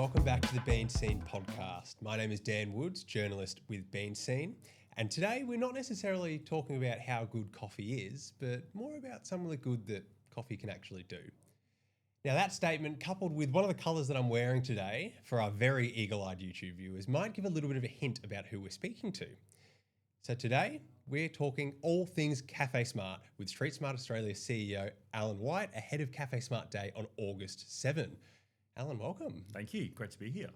welcome back to the BeanScene Podcast. My name is Dan Woods, journalist with BeanScene, and today we're not necessarily talking about how good coffee is, but more about some of the good that coffee can actually do. Now that statement, coupled with one of the colours that I'm wearing today for our very eagle-eyed YouTube viewers, might give a little bit of a hint about who we're speaking to. So today, we're talking all things CafeSmart with StreetSmart Australia CEO Alan White ahead of CafeSmart Day on August 7. Alan, welcome. Thank you. Great to be here.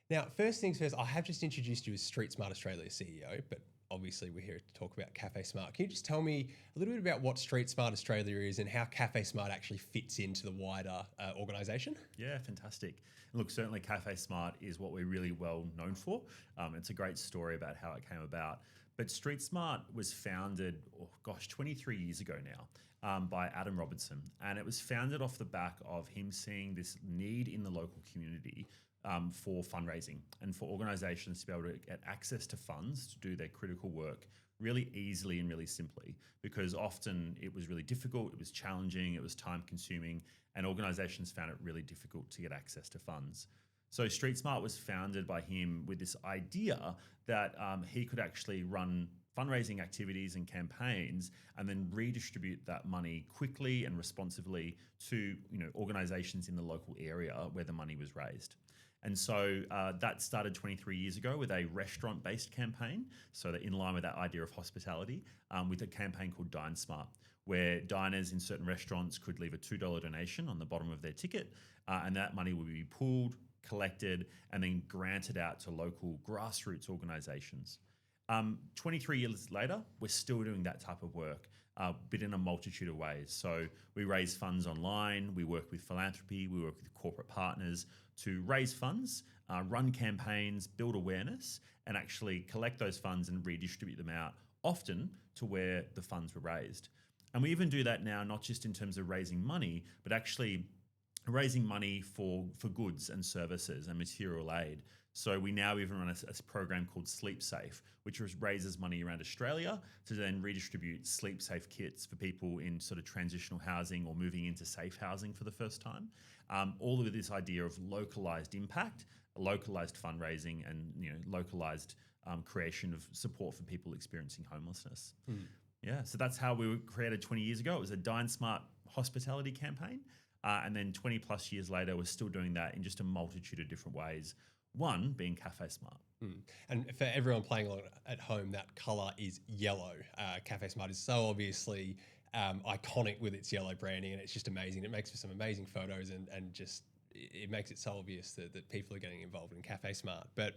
Now, first things first, I have just introduced you as StreetSmart Australia CEO, but obviously we're here to talk about CafeSmart. Can you just tell me a little bit about what StreetSmart Australia is and how CafeSmart actually fits into the wider organisation? Yeah, fantastic. Look, certainly CafeSmart is what we're really well known for. It's a great story about how it came about. But StreetSmart was founded, 23 years ago now, by Adam Robertson. And it was founded off the back of him seeing this need in the local community for fundraising and for organisations to be able to get access to funds to do their critical work really easily and really simply, because often it was really difficult, it was challenging, it was time consuming, and organisations found it really difficult to get access to funds. So StreetSmart was founded by him with this idea that he could actually run fundraising activities and campaigns and then redistribute that money quickly and responsively to organisations in the local area where the money was raised. And so that started 23 years ago with a restaurant-based campaign, so that in line with that idea of hospitality, with a campaign called BeanSmart, where diners in certain restaurants could leave a $2 donation on the bottom of their ticket, and that money would be pooled, collected, and then granted out to local grassroots organisations. 23 years later, we're still doing that type of work, but in a multitude of ways. So we raise funds online, we work with philanthropy, we work with corporate partners to raise funds, run campaigns, build awareness, and actually collect those funds and redistribute them out, often to where the funds were raised. And we even do that now, not just in terms of raising money, but actually raising money for goods and services and material aid. So we now even run a program called Sleep Safe, which raises money around Australia to then redistribute sleep safe kits for people in sort of transitional housing or moving into safe housing for the first time. All of this idea of localized impact, localized fundraising, and localized creation of support for people experiencing homelessness. Yeah, so that's how we were created 20 years ago. It was a BeanSmart hospitality campaign. And then 20 plus years later, we're still doing that in just a multitude of different ways. One being CafeSmart. And for everyone playing along at home, that colour is yellow. CafeSmart is so obviously iconic with its yellow branding, and it's just amazing. It makes for some amazing photos, and just it makes it so obvious that people are getting involved in CafeSmart. But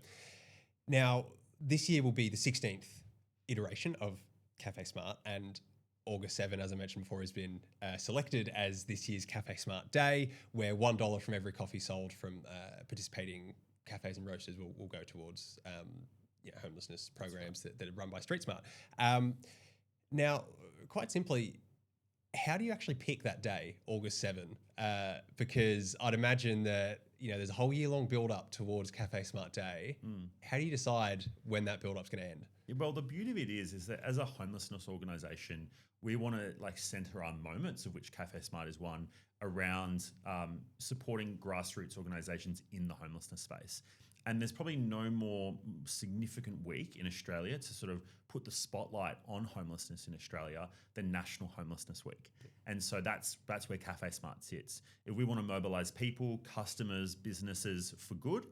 now this year will be the 16th iteration of CafeSmart, and August 7, as I mentioned before, has been selected as this year's CafeSmart Day, where $1 from every coffee sold from participating cafes and roasters will go towards homelessness programs that are run by StreetSmart. Now, quite simply, how do you actually pick that day, August 7? Because I'd imagine that there's a whole year-long build-up towards CafeSmart Day. How do you decide when that build-up's going to end? Yeah, well, the beauty of it is that as a homelessness organisation, we want to centre our moments, of which CafeSmart is one, around supporting grassroots organisations in the homelessness space. And there's probably no more significant week in Australia to sort of put the spotlight on homelessness in Australia than National Homelessness Week. And so that's where CafeSmart sits. If we want to mobilise people, customers, businesses for good,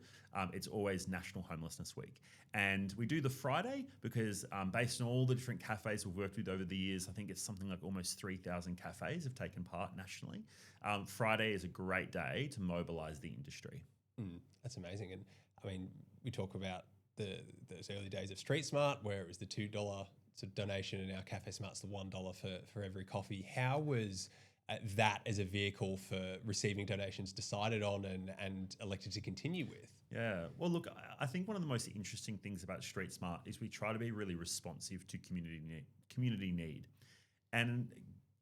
it's always National Homelessness Week. And we do the Friday because based on all the different cafes we've worked with over the years, I think it's something like almost 3,000 cafes have taken part nationally. Friday is a great day to mobilise the industry. That's amazing. And I mean, we talk about those early days of StreetSmart where it was the $2 sort of donation, and now CafeSmart's the $1 for every coffee. How was that as a vehicle for receiving donations decided on and elected to continue with? Yeah, well, look, I think one of the most interesting things about StreetSmart is we try to be really responsive to community need. And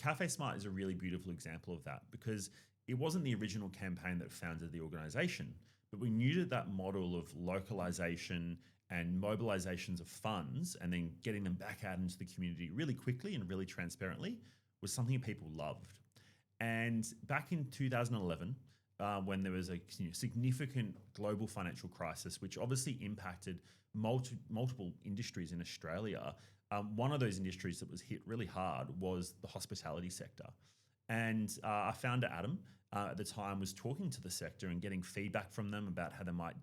CafeSmart is a really beautiful example of that, because it wasn't the original campaign that founded the organisation, but we knew that model of localisation and mobilisations of funds and then getting them back out into the community really quickly and really transparently was something people loved. And back in 2011, when there was a significant global financial crisis, which obviously impacted multiple industries in Australia. One of those industries that was hit really hard was the hospitality sector. And our founder, Adam, at the time was talking to the sector and getting feedback from them about how they might,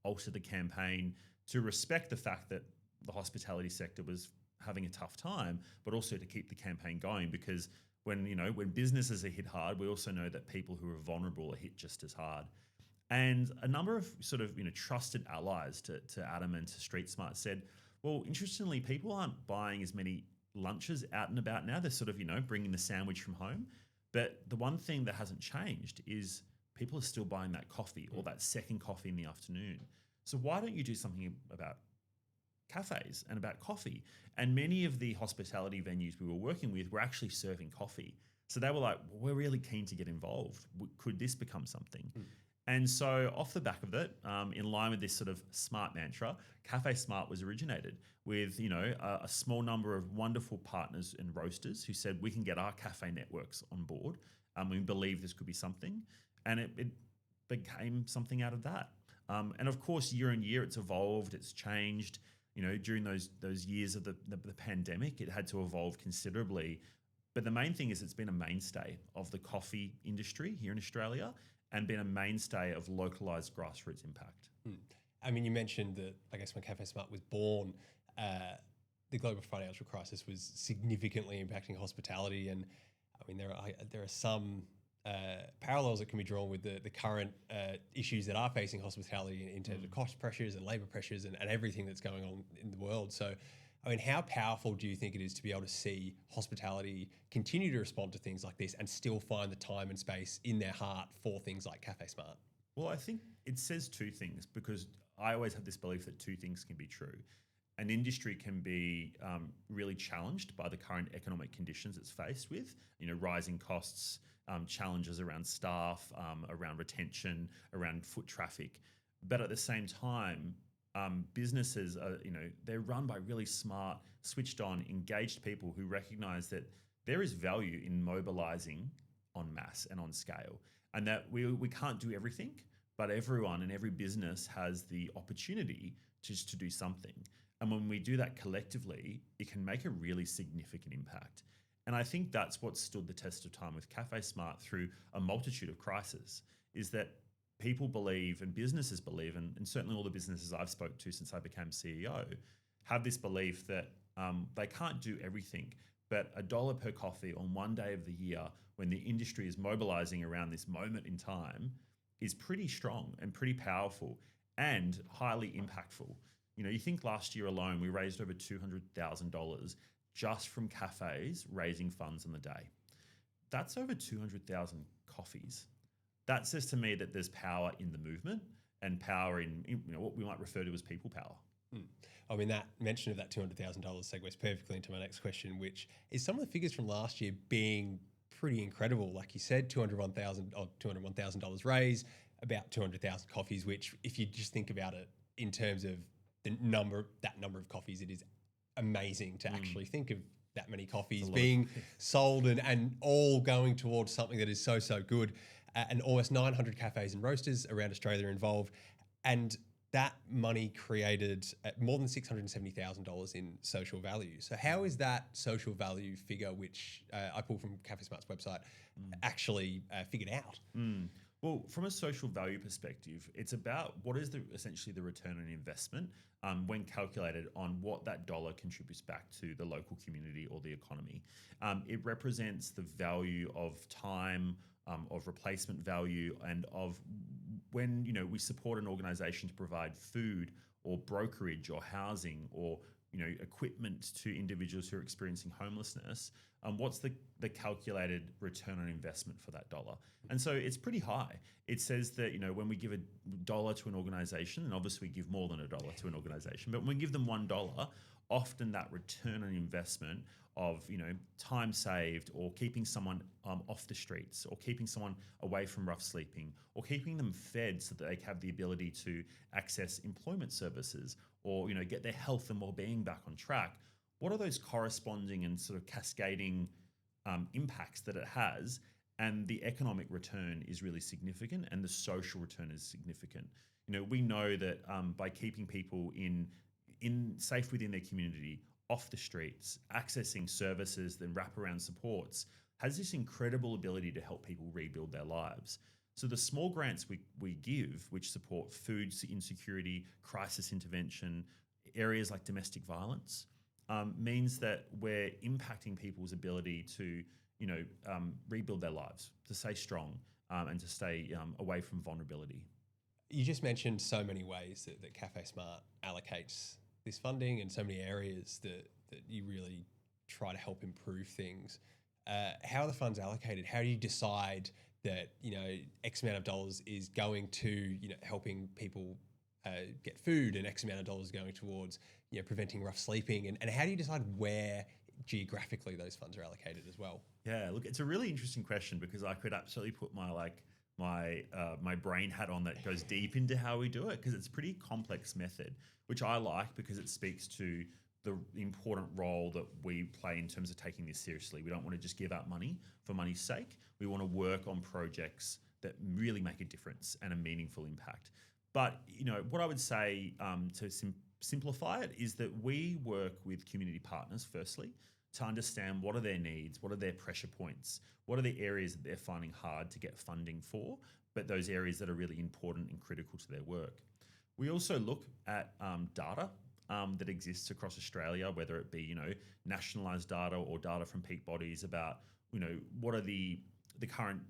alter the campaign to respect the fact that the hospitality sector was having a tough time, but also to keep the campaign going, because when businesses are hit hard, we also know that people who are vulnerable are hit just as hard. And a number of sort of trusted allies to Adam and to StreetSmart said, well, interestingly, people aren't buying as many lunches out and about now. They're sort of bringing the sandwich from home. But the one thing that hasn't changed is people are still buying that coffee or that second coffee in the afternoon. So why don't you do something about cafes and about coffee? And many of the hospitality venues we were working with were actually serving coffee. So they were like, well, we're really keen to get involved. Could this become something? And so off the back of it, in line with this sort of smart mantra, CafeSmart was originated with, a small number of wonderful partners and roasters who said, we can get our cafe networks on board. We believe this could be something. And it became something out of that. And of course, year on year, it's evolved, it's changed. During those years of the pandemic, it had to evolve considerably. But the main thing is it's been a mainstay of the coffee industry here in Australia and been a mainstay of localized grassroots impact. I mean, you mentioned that, I guess, when CafeSmart was born, the global financial crisis was significantly impacting hospitality. And I mean, there are some parallels that can be drawn with the current issues that are facing hospitality in terms of cost pressures and labor pressures and everything that's going on in the world. So, I mean, how powerful do you think it is to be able to see hospitality continue to respond to things like this and still find the time and space in their heart for things like CafeSmart? Well, I think it says two things, because I always have this belief that two things can be true. An industry can be really challenged by the current economic conditions it's faced with, rising costs, challenges around staff, around retention, around foot traffic. But at the same time, businesses are, they're run by really smart, switched on, engaged people who recognize that there is value in mobilizing en masse and on scale, and that we can't do everything, but everyone and every business has the opportunity just to do something. And when we do that collectively, it can make a really significant impact. And I think that's what stood the test of time with CafeSmart through a multitude of crises, is that people believe and businesses believe, and certainly all the businesses I've spoke to since I became CEO, have this belief that they can't do everything, but $1 per coffee on one day of the year when the industry is mobilizing around this moment in time is pretty strong and pretty powerful and highly impactful. You think last year alone, we raised over $200,000 just from cafes raising funds on the day. That's over 200,000 coffees. That says to me that there's power in the movement and power in what we might refer to as people power. I mean, that mention of that $200,000 segues perfectly into my next question, which is some of the figures from last year being pretty incredible. Like you said, $201,000 raised, about 200,000 coffees, which if you just think about it in terms of that number of coffees, it is amazing to actually think of that many coffees being sold and all going towards something that is so, so good. And almost 900 cafes and roasters around Australia are involved. And that money created more than $670,000 in social value. So how is that social value figure, which I pulled from CafeSmart's website, actually figured out? Well, from a social value perspective, it's about what is essentially the return on investment when calculated on what that dollar contributes back to the local community or the economy. It represents the value of time, of replacement value, and of when we support an organization to provide food or brokerage or housing or equipment to individuals who are experiencing homelessness. What's the calculated return on investment for that dollar? And so it's pretty high. It says that when we give $1 to an organization, and obviously we give more than $1 to an organization, but when we give them $1, often that return on investment of time saved, or keeping someone off the streets, or keeping someone away from rough sleeping, or keeping them fed so that they have the ability to access employment services, or get their health and well-being back on track. What are those corresponding and sort of cascading impacts that it has? and the economic return is really significant, and the social return is significant. We know that by keeping people in safe within their community, off the streets, accessing services, then wraparound supports, has this incredible ability to help people rebuild their lives. So the small grants we give, which support food insecurity, crisis intervention, areas like domestic violence, means that we're impacting people's ability to, rebuild their lives, to stay strong, and to stay away from vulnerability. You just mentioned so many ways that CafeSmart allocates this funding, and so many areas that you really try to help improve things. How are the funds allocated? How do you decide that X amount of dollars is going to helping people get food, and X amount of dollars going towards preventing rough sleeping, and how do you decide where geographically those funds are allocated as well? Yeah, look, it's a really interesting question, because I could absolutely put my brain hat on that goes deep into how we do it, because it's a pretty complex method, which I like because it speaks to the important role that we play in terms of taking this seriously. We don't want to just give out money for money's sake. We want to work on projects that really make a difference and a meaningful impact. But what I would say to simplify it is that we work with community partners firstly to understand what are their needs, what are their pressure points, what are the areas that they're finding hard to get funding for, but those areas that are really important and critical to their work. We also look at data that exists across Australia, whether it be nationalised data or data from peak bodies about what are the current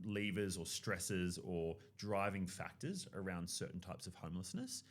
levers or stresses or driving factors around certain types of homelessness.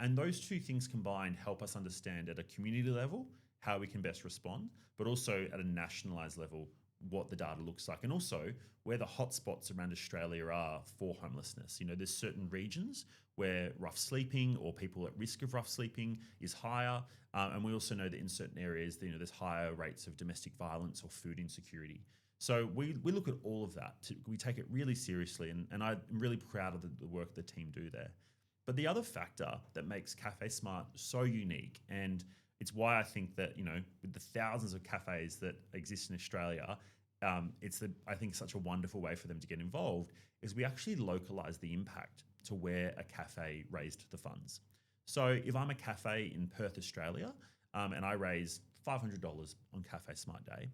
And those two things combined help us understand at a community level how we can best respond, but also at a nationalised level what the data looks like, and also where the hotspots around Australia are for homelessness. There's certain regions where rough sleeping or people at risk of rough sleeping is higher, and we also know that in certain areas there's higher rates of domestic violence or food insecurity. So we look at all of that. We take it really seriously, and I'm really proud of the work the team do there. But the other factor that makes CafeSmart so unique, and it's why I think that, with the thousands of cafes that exist in Australia, it's I think such a wonderful way for them to get involved, is we actually localise the impact to where a cafe raised the funds. So if I'm a cafe in Perth, Australia, and I raise $500 on CafeSmart Day,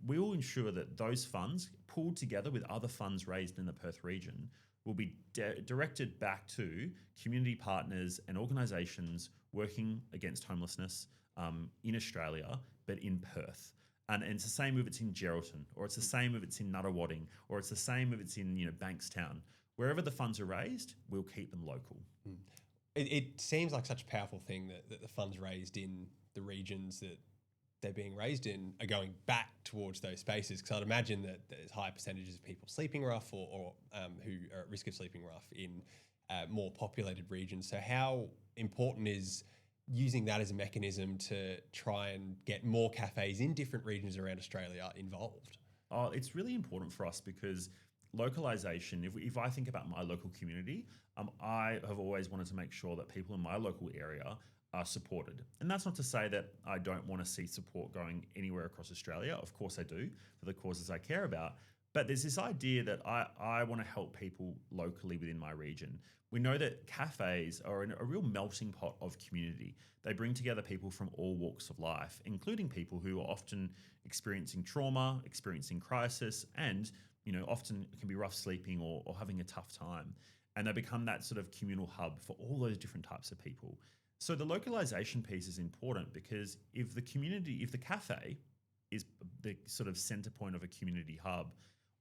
we will ensure that those funds, pooled together with other funds raised in the Perth region, will be directed back to community partners and organisations working against homelessness in Australia, but in Perth. And it's the same if it's in Geraldton, or it's the same if it's in Nuttawading, or it's the same if it's in Bankstown. Wherever the funds are raised, we'll keep them local. It seems like such a powerful thing that the funds raised in the regions that they're being raised in are going back towards those spaces, because I'd imagine that there's higher percentages of people sleeping rough or who are at risk of sleeping rough in more populated regions. So how important is using that as a mechanism to try and get more cafes in different regions around Australia involved? Oh, it's really important for us because localization, if I think about my local community, I have always wanted to make sure that people in my local area are supported. And that's not to say that I don't want to see support going anywhere across Australia. Of course I do, for the causes I care about. But there's this idea that I want to help people locally within my region. We know that cafes are a real melting pot of community. They bring together people from all walks of life, including people who are often experiencing trauma, experiencing crisis, and often can be rough sleeping or having a tough time. And they become that sort of communal hub for all those different types of people. So the localization piece is important because if the cafe is the sort of center point of a community hub,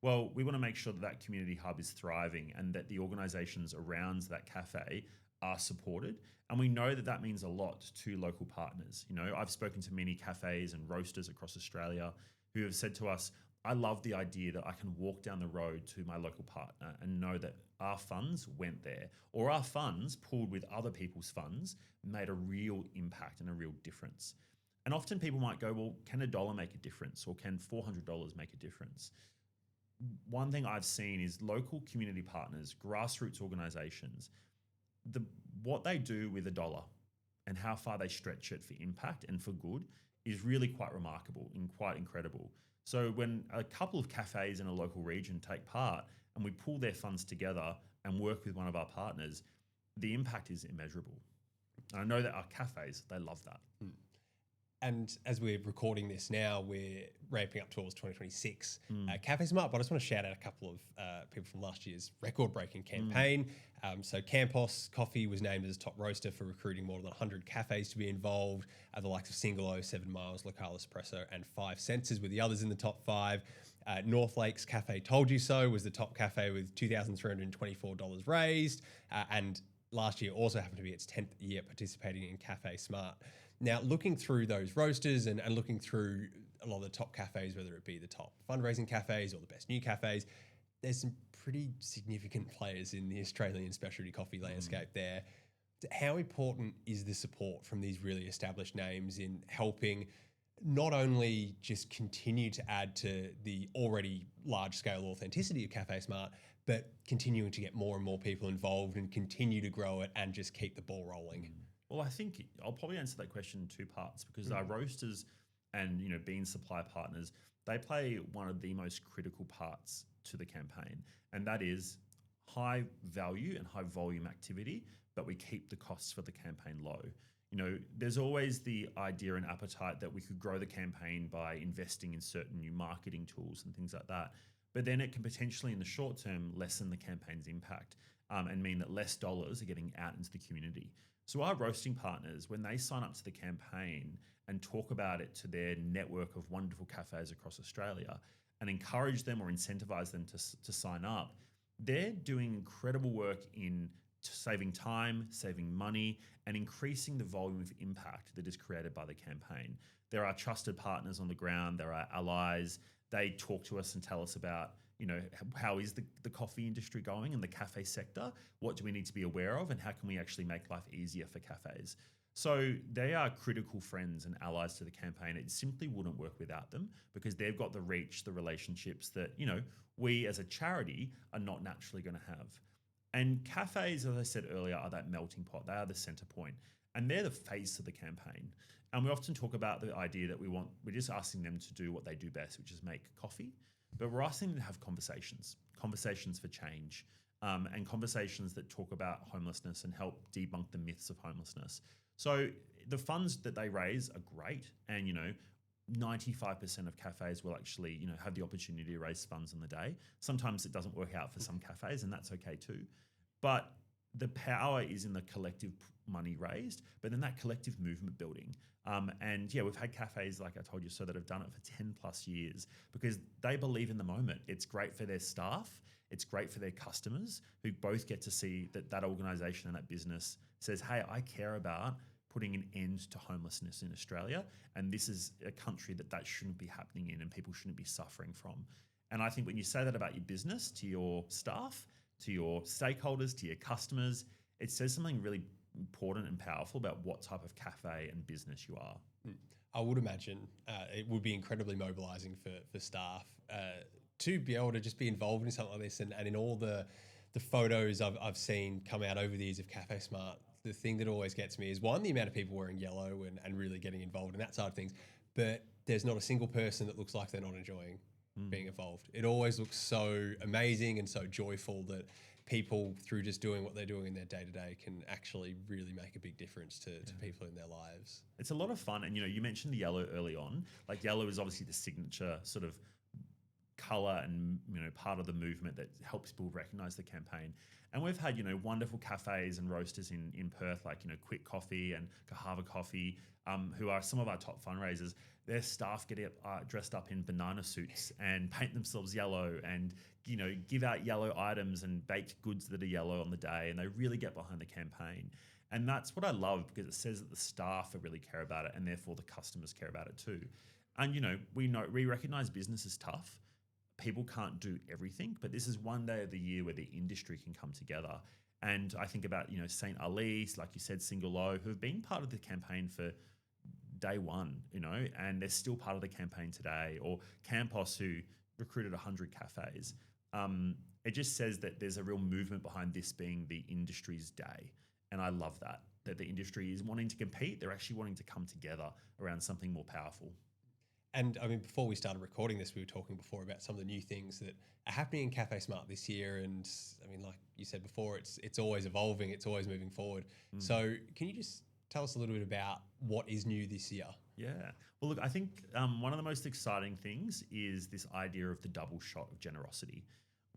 well, we want to make sure that that community hub is thriving and that the organizations around that cafe are supported. And we know that that means a lot to local partners. I've spoken to many cafes and roasters across Australia who have said to us, I love the idea that I can walk down the road to my local partner and know that our funds went there, or our funds pooled with other people's funds made a real impact and a real difference. And often people might go, well, can $1 make a difference, or can $400 make a difference? One thing I've seen is local community partners, grassroots organizations, what they do with $1 and how far they stretch it for impact and for good is really quite remarkable and quite incredible. So when a couple of cafes in a local region take part and we pull their funds together and work with one of our partners, the impact is immeasurable. And I know that our cafes, they love that. And as we're recording this now, we're ramping up towards 2026 CafeSmart. But I just want to shout out a couple of people from last year's record-breaking campaign. So Campos Coffee was named as top roaster for recruiting more than 100 cafes to be involved. The likes of Single O, 7 Miles, Local Espresso, and 5 Senses were the others in the top 5. North Lakes Cafe Told You So was the top cafe with $2,324 raised. And last year also happened to be its 10th year participating in CafeSmart. Now, looking through those roasters and looking through a lot of the top cafes, whether it be the top fundraising cafes or the best new cafes, there's some pretty significant players in the Australian specialty coffee landscape there. How important is the support from these really established names in helping not only just continue to add to the already large-scale authenticity of CafeSmart, but continuing to get more and more people involved and continue to grow it and just keep the ball rolling? Well, I think I'll probably answer that question in 2 parts because our roasters and bean supply partners, they play one of the most critical parts to the campaign, and that is high value and high volume activity, but we keep the costs for the campaign low. There's always the idea and appetite that we could grow the campaign by investing in certain new marketing tools and things like that, but then it can potentially in the short term lessen the campaign's impact and mean that less dollars are getting out into the community. So our roasting partners, when they sign up to the campaign and talk about it to their network of wonderful cafes across Australia and encourage them or incentivize them to sign up, they're doing incredible work in saving time, saving money, and increasing the volume of impact that is created by the campaign. There are trusted partners on the ground. There are allies. They talk to us and tell us about how is the coffee industry going and the cafe sector? What do we need to be aware of and how can we actually make life easier for cafes? So they are critical friends and allies to the campaign. It simply wouldn't work without them because they've got the reach, the relationships that, we as a charity are not naturally going to have. And cafes, as I said earlier, are that melting pot. They are the center point and they're the face of the campaign. And we often talk about the idea that we're just asking them to do what they do best, which is make coffee. But we're asking them to have conversations for change, and conversations that talk about homelessness and help debunk the myths of homelessness. So the funds that they raise are great. And, 95% of cafes will actually, have the opportunity to raise funds on the day. Sometimes it doesn't work out for some cafes and that's okay too. But the power is in the collective money raised, but then that collective movement building. We've had cafes, like I told you, that have done it for 10 plus years because they believe in the moment. It's great for their staff. It's great for their customers who both get to see that organization and that business says, hey, I care about putting an end to homelessness in Australia. And this is a country that shouldn't be happening in and people shouldn't be suffering from. And I think when you say that about your business to your staff, to your stakeholders, to your customers, it says something really important and powerful about what type of cafe and business you are. I would imagine it would be incredibly mobilizing for staff to be able to just be involved in something like this. And in all the photos I've seen come out over the years of CafeSmart, the thing that always gets me is one, the amount of people wearing yellow and really getting involved in that side of things, but there's not a single person that looks like they're not enjoying being involved. It always looks so amazing and so joyful that people, through just doing what they're doing in their day-to-day, can actually really make a big difference to people in their lives. It's a lot of fun. And, you mentioned the yellow early on. Like yellow is obviously the signature sort of color and, part of the movement that helps people recognize the campaign. And we've had, wonderful cafes and roasters in Perth, like, Quick Coffee and Kahava Coffee, who are some of our top fundraisers. Their staff get dressed up in banana suits and paint themselves yellow and, give out yellow items and baked goods that are yellow on the day. And they really get behind the campaign. And that's what I love because it says that the staff really care about it and therefore the customers care about it too. And, we recognize business is tough. People can't do everything, but this is one day of the year where the industry can come together. And I think about, St. Ali's, like you said, Single O, who have been part of the campaign for day one, and they're still part of the campaign today, or Campos, who recruited 100 cafes. It just says that there's a real movement behind this being the industry's day. And I love that the industry is wanting to compete. They're actually wanting to come together around something more powerful. And I mean, before we started recording this, we were talking before about some of the new things that are happening in CafeSmart this year. And I mean, like you said before, it's always evolving, it's always moving forward. So can you just tell us a little bit about what is new this year? Yeah. Well, look, I think one of the most exciting things is this idea of the double shot of generosity.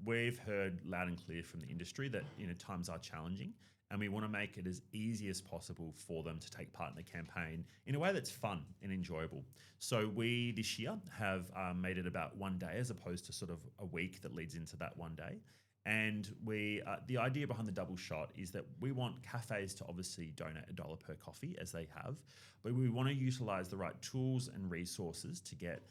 We've heard loud and clear from the industry that times are challenging, and we want to make it as easy as possible for them to take part in the campaign in a way that's fun and enjoyable. So we this year have made it about one day as opposed to sort of a week that leads into that one day. And the idea behind the double shot is that we want cafes to obviously donate $1 per coffee as they have, but we want to utilize the right tools and resources to get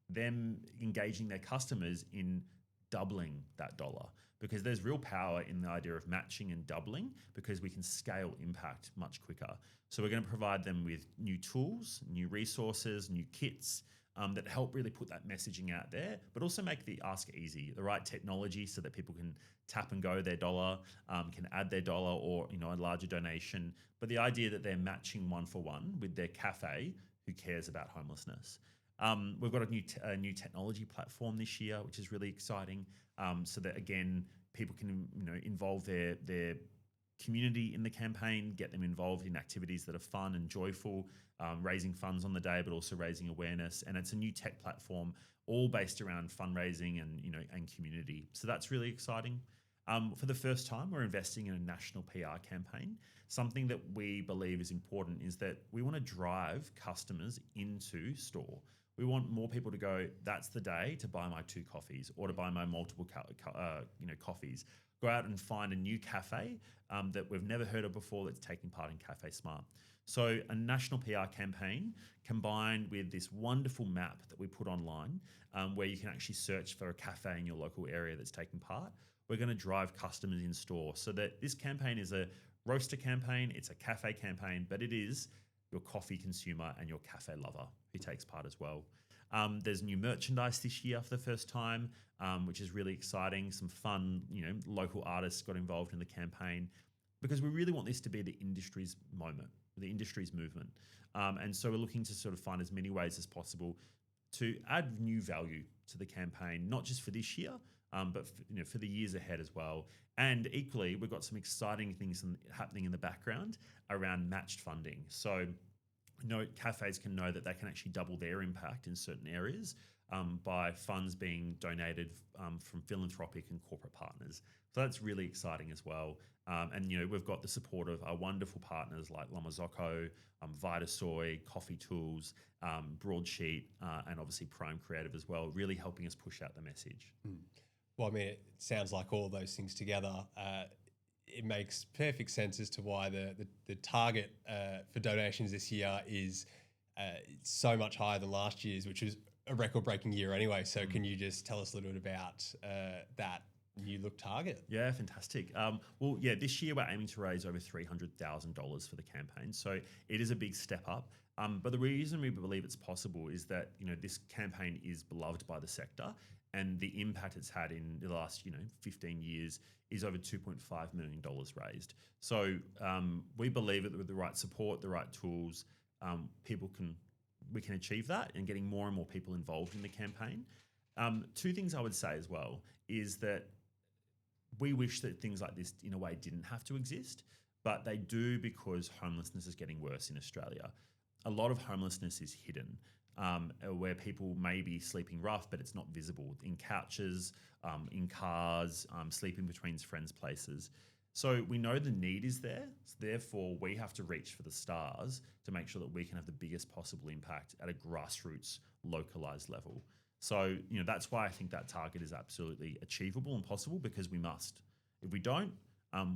them engaging their customers in doubling that dollar, because there's real power in the idea of matching and doubling, because we can scale impact much quicker. So we're going to provide them with new tools, new resources, new kits that help really put that messaging out there, but also make the ask easy, the right technology so that people can tap and go their dollar, can add their dollar or a larger donation. But the idea that they're matching one for one with their cafe who cares about homelessness. We've got a new technology platform this year, which is really exciting. So that again, people can involve their community in the campaign, get them involved in activities that are fun and joyful, raising funds on the day, but also raising awareness. And it's a new tech platform, all based around fundraising and community. So that's really exciting. For the first time, we're investing in a national PR campaign. Something that we believe is important is that we want to drive customers into store. We want more people to go, that's the day to buy my 2 coffees or to buy my multiple coffees. Go out and find a new cafe that we've never heard of before that's taking part in CafeSmart. So a national PR campaign combined with this wonderful map that we put online where you can actually search for a cafe in your local area that's taking part. We're going to drive customers in store, so that this campaign is a roaster campaign, it's a cafe campaign, but it is your coffee consumer and your cafe lover who takes part as well. There's new merchandise this year for the first time, which is really exciting. Some fun, local artists got involved in the campaign, because we really want this to be the industry's moment, the industry's movement. And so we're looking to sort of find as many ways as possible to add new value to the campaign, not just for this year, but for the years ahead as well. And equally, we've got some exciting things happening in the background around matched funding. So cafes can know that they can actually double their impact in certain areas by funds being donated from philanthropic and corporate partners. So that's really exciting as well. And we've got the support of our wonderful partners like Lamazocco, Vitasoy, Coffee Tools, Broadsheet, and obviously Prime Creative as well, really helping us push out the message. Well, I mean, it sounds like all those things together, it makes perfect sense as to why the target for donations this year is so much higher than last year's, which was a record-breaking year anyway. So can you just tell us a little bit about that new look target? Yeah, fantastic. This year we're aiming to raise over $300,000 for the campaign. So it is a big step up. But the reason we believe it's possible is that this campaign is beloved by the sector, and the impact it's had in the last 15 years is over $2.5 million raised. So we believe that with the right support, the right tools, we can achieve that, and getting more and more people involved in the campaign. 2 things I would say as well is that we wish that things like this in a way didn't have to exist, but they do, because homelessness is getting worse in Australia. A lot of homelessness is hidden, where people may be sleeping rough, but it's not visible, in couches, in cars, sleeping between friends' places. So we know the need is there. So therefore, we have to reach for the stars to make sure that we can have the biggest possible impact at a grassroots, localized level. So, that's why I think that target is absolutely achievable and possible, because we must. If we don't,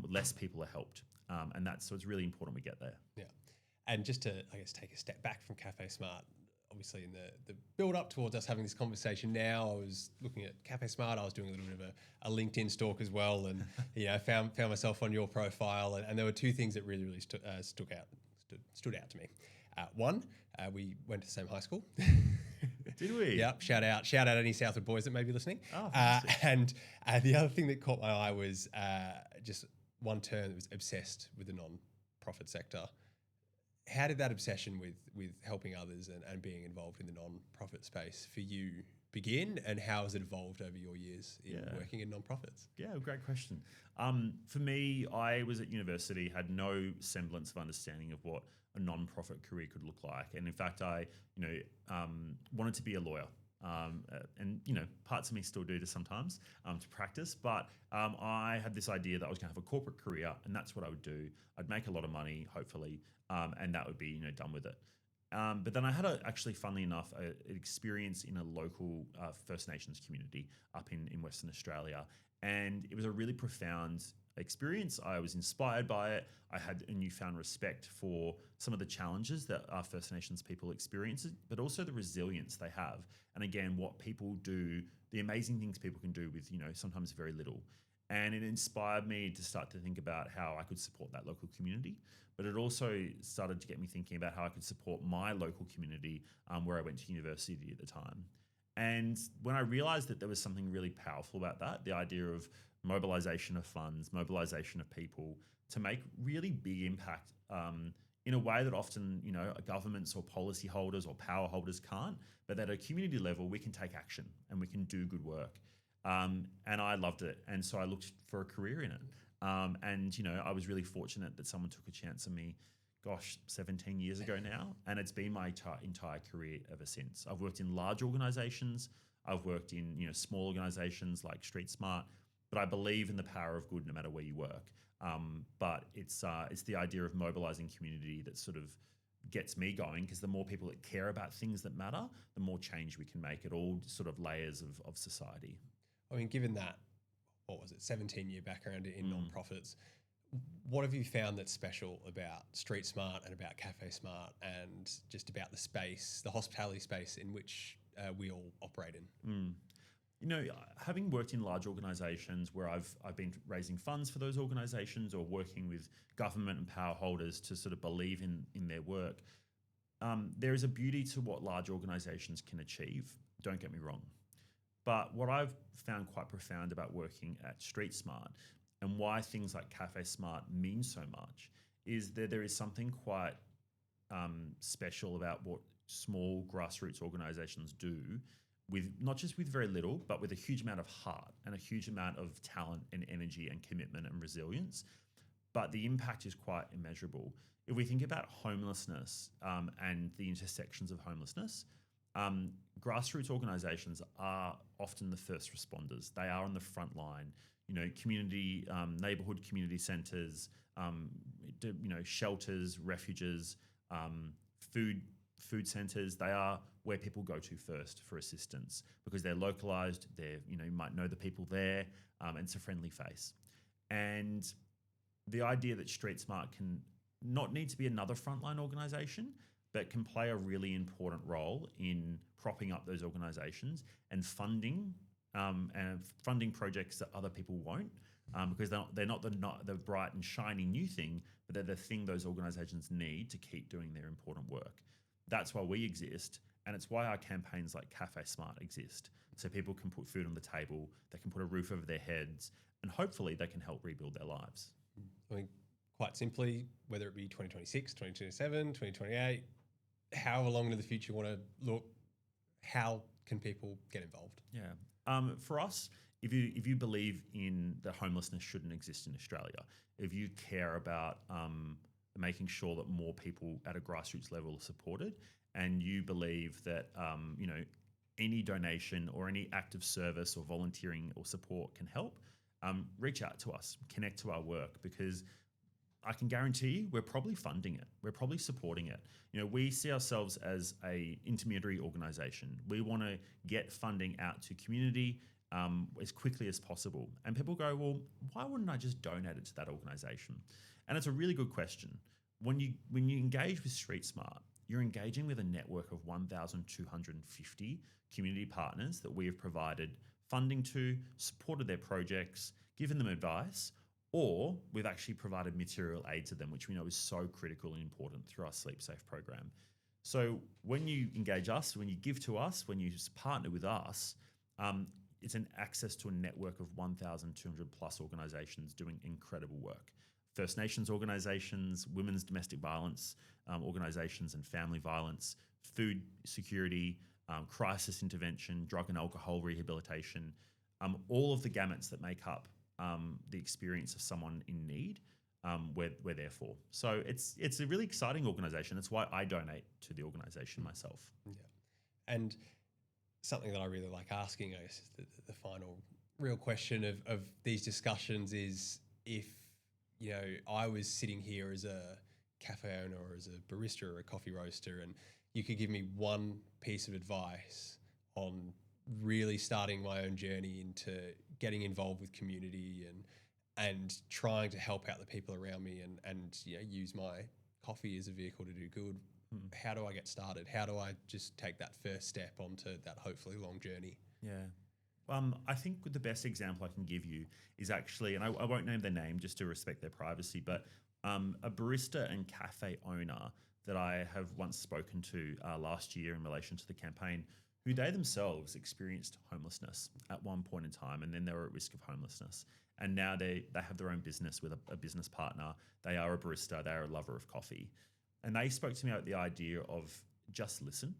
less people are helped. So it's really important we get there. Yeah. And just to, I guess, take a step back from CafeSmart, obviously in the build up towards us having this conversation now, I was looking at CafeSmart, I was doing a little bit of a LinkedIn stalk as well, and found myself on your profile, and there were 2 things that really stood out to me. One, we went to the same high school. Did we? Yep. Shout out any Southwood boys that may be listening. Oh, and the other thing that caught my eye was just one term that was obsessed with the non-profit sector. how did that obsession with helping others and being involved in the non-profit space for you begin, and how has it evolved over your years in working in non-profits? Yeah, great question. For me, I was at university, had no semblance of understanding of what a non-profit career could look like, and in fact, I wanted to be a lawyer. And parts of me still do this sometimes to practice, but I had this idea that I was going to have a corporate career, and that's what I would do. I'd make a lot of money, hopefully, and that would be done with it. But then I had actually, funnily enough, an experience in a local First Nations community up in Western Australia, and it was a really profound experience. I was inspired by it. I had a newfound respect for some of the challenges that our First Nations people experience, but also the resilience they have. And again, what people do, the amazing things people can do with, sometimes very little. And it inspired me to start to think about how I could support that local community. But it also started to get me thinking about how I could support my local community where I went to university at the time. And when I realized that there was something really powerful about that, the idea of mobilization of funds, mobilization of people to make really big impact in a way that often, governments or policy holders or power holders can't, but at a community level, we can take action and we can do good work. And I loved it. And so I looked for a career in it. I was really fortunate that someone took a chance on me, 17 years ago now. And it's been my entire career ever since. I've worked in large organizations. I've worked in, small organizations like StreetSmart, but I believe in the power of good no matter where you work. But it's the idea of mobilizing community that sort of gets me going, because the more people that care about things that matter, the more change we can make at all sort of layers of society. I mean, given that, 17-year background in non-profits, what have you found that's special about StreetSmart and about CafeSmart and just about the space, the hospitality space in which we all operate in? Having worked in large organisations where I've been raising funds for those organisations or working with government and power holders to sort of believe in their work, there is a beauty to what large organisations can achieve. Don't get me wrong. But what I've found quite profound about working at StreetSmart and why things like CafeSmart mean so much is that there is something quite special about what small grassroots organisations do, with not just with very little, but with a huge amount of heart and a huge amount of talent and energy and commitment and resilience. But the impact is quite immeasurable. If we think about homelessness and the intersections of homelessness, grassroots organisations are often the first responders. They are on the front line. Community, neighbourhood community centres, shelters, refuges, food centres. They are where people go to first for assistance because they're localised. You might know the people there, and it's a friendly face. And the idea that StreetSmart can not need to be another frontline organisation, but can play a really important role in propping up those organisations and funding projects that other people won't, because they're not the bright and shiny new thing, but they're the thing those organisations need to keep doing their important work. That's why we exist, and it's why our campaigns like CafeSmart exist, so people can put food on the table, they can put a roof over their heads, and hopefully they can help rebuild their lives. I mean, quite simply, whether it be 2026, 2027, 2028, however long into the future you want to look, how can people get involved? Yeah. For us, if you believe in that homelessness shouldn't exist in Australia, if you care about making sure that more people at a grassroots level are supported, and you believe that any donation or any act of service or volunteering or support can help, reach out to us, connect to our work, because I can guarantee you we're probably funding it. We're probably supporting it. We see ourselves as a intermediary organisation. We want to get funding out to community as quickly as possible. And people go, well, why wouldn't I just donate it to that organisation? And it's a really good question. When you engage with StreetSmart, you're engaging with a network of 1,250 community partners that we have provided funding to, supported their projects, given them advice, or we've actually provided material aid to them, which we know is so critical and important through our Sleep Safe program. So when you engage us, when you give to us, when you partner with us, it's an access to a network of 1,200 plus organisations doing incredible work, First Nations organisations, women's domestic violence organisations and family violence, food security, crisis intervention, drug and alcohol rehabilitation, all of the gamuts that make up the experience of someone in need, we're there for. So it's a really exciting organisation. It's why I donate to the organisation myself. Yeah. And something that I really like asking, I guess, is the final real question of these discussions is, if, you know, I was sitting here as a cafe owner or as a barista or a coffee roaster, and you could give me one piece of advice on really starting my own journey into getting involved with community and trying to help out the people around me and you know, use my coffee as a vehicle to do good, how do I get started? How do I just take that first step onto that hopefully long journey? Yeah. I think the best example I can give you is actually, and I won't name their name just to respect their privacy, but a barista and cafe owner that I have once spoken to last year in relation to the campaign, who they themselves experienced homelessness at one point in time, and then they were at risk of homelessness. And now they have their own business with a business partner. They are a barista, they are a lover of coffee. And they spoke to me about the idea of just listen,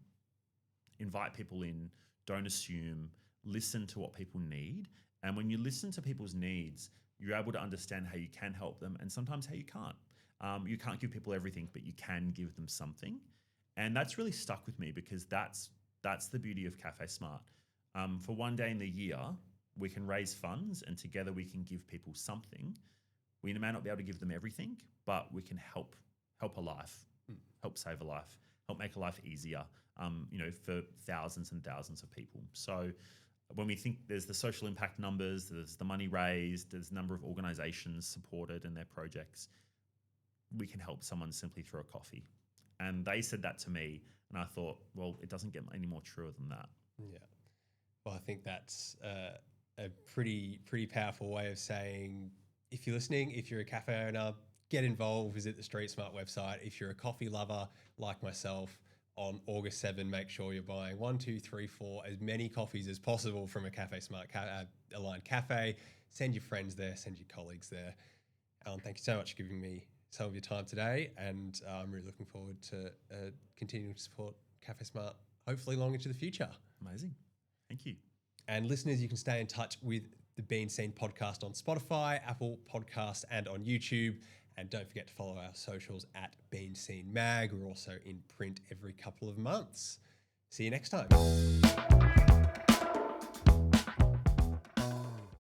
invite people in, don't assume, listen to what people need. And when you listen to people's needs, you're able to understand how you can help them and sometimes how you can't. You can't give people everything, but you can give them something. And that's really stuck with me because that's the beauty of CafeSmart. For one day in the year, we can raise funds and together we can give people something. We may not be able to give them everything, but we can help a life, help save a life, help make a life easier, for thousands and thousands of people. So when we think there's the social impact numbers, there's the money raised, there's the number of organizations supported in their projects, we can help someone simply through a coffee. And they said that to me, and I thought, well, it doesn't get any more truer than that. Yeah. Well, I think that's a pretty powerful way of saying, if you're listening, if you're a cafe owner, get involved, visit the StreetSmart website. If you're a coffee lover like myself, on August 7, make sure you're buying 1, 2, 3, 4, as many coffees as possible from a CafeSmart aligned cafe. Send your friends there, send your colleagues there. Alan, thank you so much for giving me some of your time today, and I'm really looking forward to continuing to support CafeSmart, hopefully long into the future. Amazing. Thank you. And listeners, you can stay in touch with the BeanScene Podcast on Spotify, Apple Podcasts, and on YouTube. And don't forget to follow our socials at BeanScene Mag. We're also in print every couple of months. See you next time.